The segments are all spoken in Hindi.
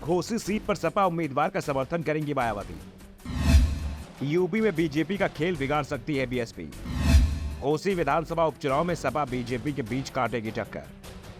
घोसी सीट पर सपा उम्मीदवार का समर्थन करेंगी मायावती। यूपी में बीजेपी का खेल बिगाड़ सकती है बीएसपी। घोसी विधानसभा उपचुनाव में सपा बीजेपी के बीच काटेगी टक्कर।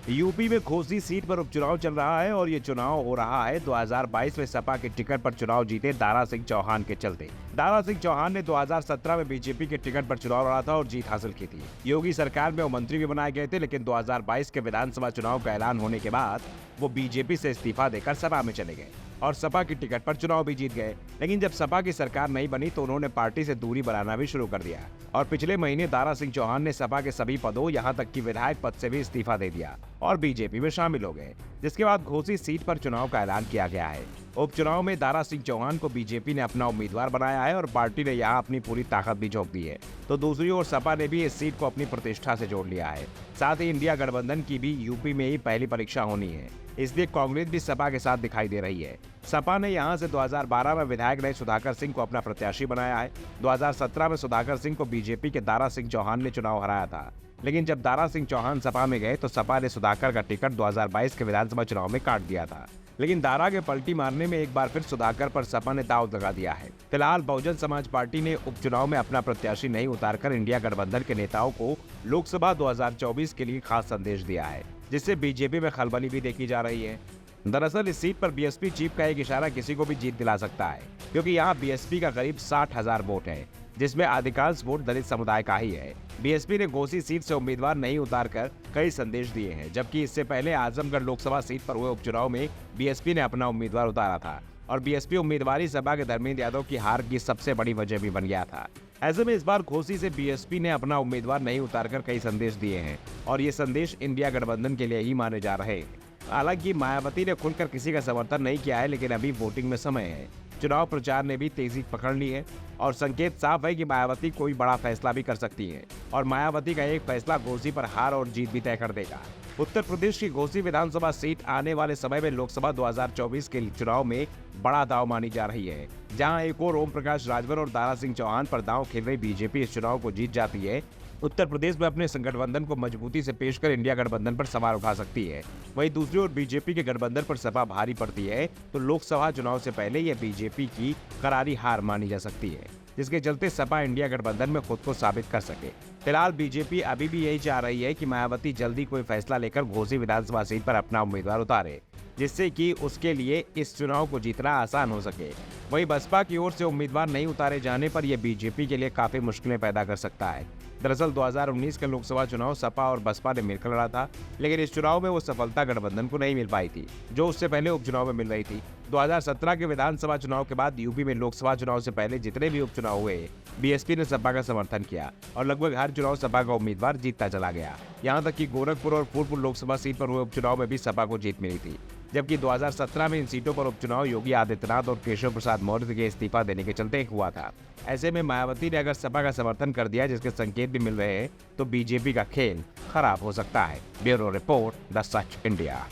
यूपी में घोसी सीट पर उपचुनाव चल रहा है और ये चुनाव हो रहा है 2022 में सपा के टिकट पर चुनाव जीते दारा सिंह चौहान के चलते। दारा सिंह चौहान ने 2017 में बीजेपी के टिकट पर चुनाव लड़ा था और जीत हासिल की थी। योगी सरकार में वो मंत्री भी बनाए गए थे, लेकिन 2022 के विधानसभा चुनाव का ऐलान होने के बाद वो बीजेपी से इस्तीफा देकर सपा में चले गए और सपा की टिकट पर चुनाव भी जीत गए। लेकिन जब सपा की सरकार नहीं बनी तो उन्होंने पार्टी से दूरी बनाना भी शुरू कर दिया और पिछले महीने दारा सिंह चौहान ने सपा के सभी पदों यहाँ तक कि विधायक पद से भी इस्तीफा दे दिया और बीजेपी में शामिल हो गए, जिसके बाद घोसी सीट पर चुनाव का ऐलान किया गया है। उपचुनाव में दारा सिंह चौहान को बीजेपी ने अपना उम्मीदवार बनाया है और पार्टी ने यहाँ अपनी पूरी ताकत भी झोंक दी है, तो दूसरी ओर सपा ने भी इस सीट को अपनी प्रतिष्ठा से जोड़ लिया है। साथ ही इंडिया गठबंधन की भी यूपी में ही पहली परीक्षा होनी है, इसलिए कांग्रेस भी सपा के साथ दिखाई दे रही है। सपा ने यहां से 2012 में विधायक रहे सुधाकर सिंह को अपना प्रत्याशी बनाया है। 2017 में सुधाकर सिंह को बीजेपी के दारा सिंह चौहान ने चुनाव हराया था, लेकिन जब दारा सिंह चौहान सपा में गए तो सपा ने सुधाकर का टिकट 2022 के विधानसभा चुनाव में काट दिया था। लेकिन दारा के पलटी मारने में एक बार फिर सुधाकर पर सपा ने दांव लगा दिया है। फिलहाल बहुजन समाज पार्टी ने उपचुनाव में अपना प्रत्याशी नहीं उतारकर इंडिया गठबंधन के नेताओं को लोकसभा 2024 के लिए खास संदेश दिया है, जिससे बीजेपी में खलबली भी देखी जा रही है। दरअसल इस सीट पर बीएसपी चीफ का एक इशारा किसी को भी जीत दिला सकता है, क्योंकि यहाँ बीएसपी का करीब 60,000 वोट है, जिसमें अधिकांश वोट दलित समुदाय का ही है। बीएसपी ने घोसी सीट से उम्मीदवार नहीं उतारकर कई संदेश दिए हैं, जबकि इससे पहले आजमगढ़ लोकसभा सीट पर हुए उपचुनाव में बीएसपी ने अपना उम्मीदवार उतारा था और बीएसपी उम्मीदवार ही सपा के धर्मेंद्र यादव की हार की सबसे बड़ी वजह भी बन गया था। ऐसे में इस बार घोसी से बीएसपी ने अपना उम्मीदवार नहीं उतारकर कई संदेश दिए हैं और ये संदेश इंडिया गठबंधन के लिए ही माने जा रहे हैं। हालांकि मायावती ने खुलकर किसी का समर्थन नहीं किया है, लेकिन अभी वोटिंग में समय है। चुनाव प्रचार ने भी तेजी पकड़ ली है और संकेत साफ है कि मायावती कोई बड़ा फैसला भी कर सकती है और मायावती का एक फैसला घोसी पर हार और जीत भी तय कर देगा। उत्तर प्रदेश की घोसी विधानसभा सीट आने वाले समय में लोकसभा 2024 के चुनाव में बड़ा दांव मानी जा रही है। जहां एक और ओम प्रकाश राजभर और दारा सिंह चौहान पर दांव खेल रही बीजेपी इस चुनाव को जीत जाती है, उत्तर प्रदेश में अपने गठबंधन को मजबूती से पेश कर इंडिया गठबंधन पर सवाल उठा सकती है। वहीं दूसरी ओर बीजेपी के गठबंधन पर सपा भारी पड़ती है तो लोकसभा चुनाव से पहले यह बीजेपी की करारी हार मानी जा सकती है, जिसके चलते सपा इंडिया गठबंधन में खुद को साबित कर सके। फिलहाल बीजेपी अभी भी यही चाह रही है कि मायावती जल्दी कोई फैसला लेकर घोसी विधानसभा सीट पर अपना उम्मीदवार उतारे, जिससे कि उसके लिए इस चुनाव को जीतना आसान हो सके। वहीं बसपा की ओर से उम्मीदवार नहीं उतारे जाने पर यह बीजेपी के लिए काफी मुश्किलें पैदा कर सकता है। दरअसल 2019 के लोकसभा चुनाव सपा और बसपा ने मिलकर लड़ा था, लेकिन इस चुनाव में वो सफलता गठबंधन को नहीं मिल पाई थी, जो उससे पहले उपचुनाव में मिल रही थी। 2017 के विधानसभा चुनाव के बाद यूपी में लोकसभा चुनाव से पहले जितने भी उपचुनाव हुए, बीएसपी ने सपा का समर्थन किया और लगभग हर चुनाव सपा का उम्मीदवार जीतता चला गया। यहाँ तक कि गोरखपुर और फूलपुर लोकसभा सीट पर हुए उपचुनाव में भी सपा को जीत मिली थी, जबकि 2017 में इन सीटों पर उपचुनाव योगी आदित्यनाथ और केशव प्रसाद मौर्य के इस्तीफा देने के चलते हुआ था। ऐसे में मायावती ने अगर सपा का समर्थन कर दिया, जिसके संकेत भी मिल रहे हैं, तो बीजेपी का खेल खराब हो सकता है। Bureau report, the such India.